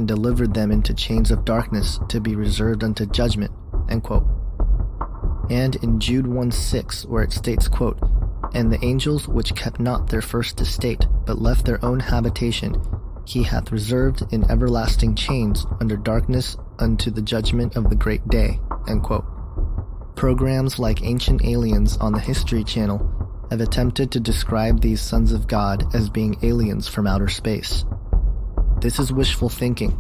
and delivered them into chains of darkness to be reserved unto judgment," end quote. And in Jude 1:6, where it states, quote, "And the angels which kept not their first estate, but left their own habitation, he hath reserved in everlasting chains under darkness unto the judgment of the great day," end quote. Programs like Ancient Aliens on the History Channel have attempted to describe these sons of God as being aliens from outer space. This is wishful thinking.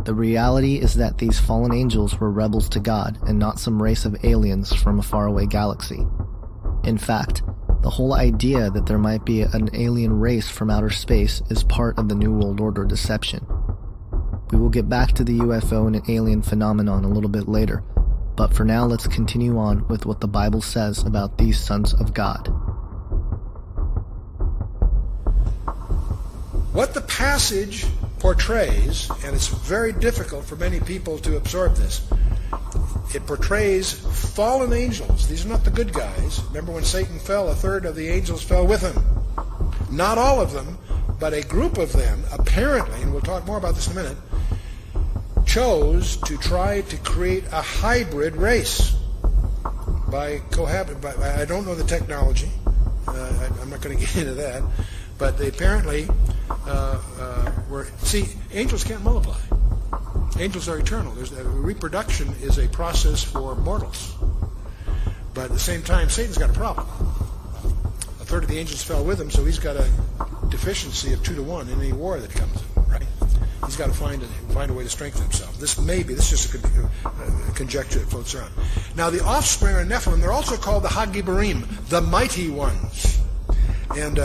The reality is that these fallen angels were rebels to God and not some race of aliens from a faraway galaxy. In fact, the whole idea that there might be an alien race from outer space is part of the New World Order deception. We will get back to the UFO and alien phenomenon a little bit later, but for now let's continue on with what the Bible says about these sons of God. What the passage portrays, and it's very difficult for many people to absorb this, it portrays fallen angels. These are not the good guys. Remember when Satan fell, a third of the angels fell with him. Not all of them, but a group of them, apparently, and we'll talk more about this in a minute, chose to try to create a hybrid race by I don't know the technology. I'm not going to get into that. But they apparently see, angels can't multiply. Angels are eternal. Reproduction is a process for mortals. But at the same time, Satan's got a problem. A third of the angels fell with him, so he's got a deficiency of 2-to-1 in any war that comes in, right? He's got to find a way to strengthen himself. This is just a conjecture that floats around. Now, the offspring of Nephilim, they're also called the Hagibarim, the mighty ones. And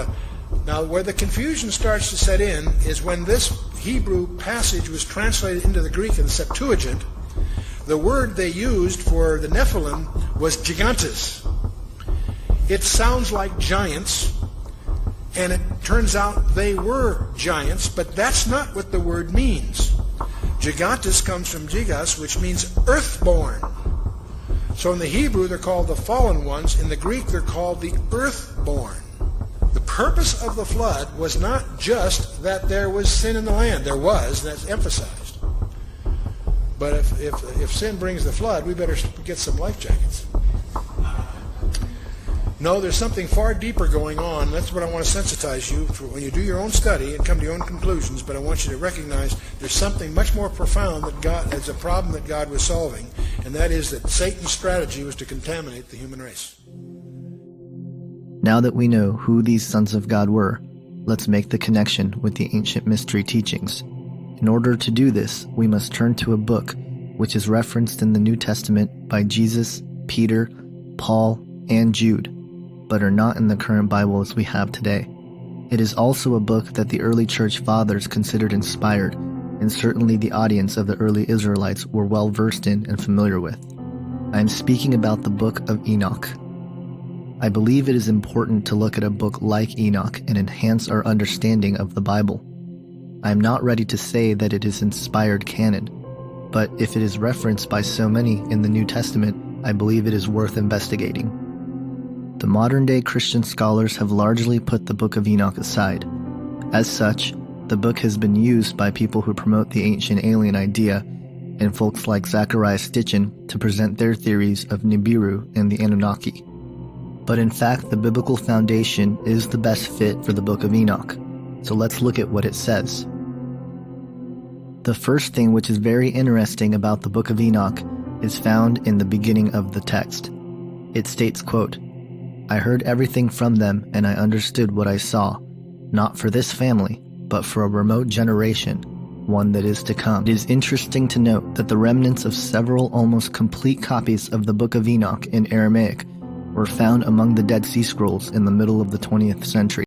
now, where the confusion starts to set in is when this Hebrew passage was translated into the Greek in the Septuagint, the word they used for the Nephilim was gigantes. It sounds like giants, and it turns out they were giants, but that's not what the word means. Gigantes comes from gigas, which means earthborn. So in the Hebrew, they're called the fallen ones. In the Greek, they're called the earthborn. The purpose of the flood was not just that there was sin in the land. There was, and that's emphasized. But if sin brings the flood, we better get some life jackets. No, there's something far deeper going on. That's what I want to sensitize you for when you do your own study and come to your own conclusions. But I want you to recognize there's something much more profound that's a problem that God was solving, and that is that Satan's strategy was to contaminate the human race. Now that we know who these sons of God were, let's make the connection with the ancient mystery teachings. In order to do this, we must turn to a book which is referenced in the New Testament by Jesus, Peter, Paul, and Jude, but are not in the current Bible as we have today. It is also a book that the early church fathers considered inspired, and certainly the audience of the early Israelites were well versed in and familiar with. I am speaking about the Book of Enoch. I believe it is important to look at a book like Enoch and enhance our understanding of the Bible. I am not ready to say that it is inspired canon, but if it is referenced by so many in the New Testament, I believe it is worth investigating. The modern-day Christian scholars have largely put the Book of Enoch aside. As such, the book has been used by people who promote the ancient alien idea and folks like Zachariah Stitchin to present their theories of Nibiru and the Anunnaki. But in fact, the biblical foundation is the best fit for the Book of Enoch. So let's look at what it says. The first thing which is very interesting about the Book of Enoch is found in the beginning of the text. It states, quote, "I heard everything from them, and I understood what I saw, not for this family, but for a remote generation, one that is to come." It is interesting to note that the remnants of several almost complete copies of the Book of Enoch in Aramaic were found among the Dead Sea Scrolls in the middle of the 20th century.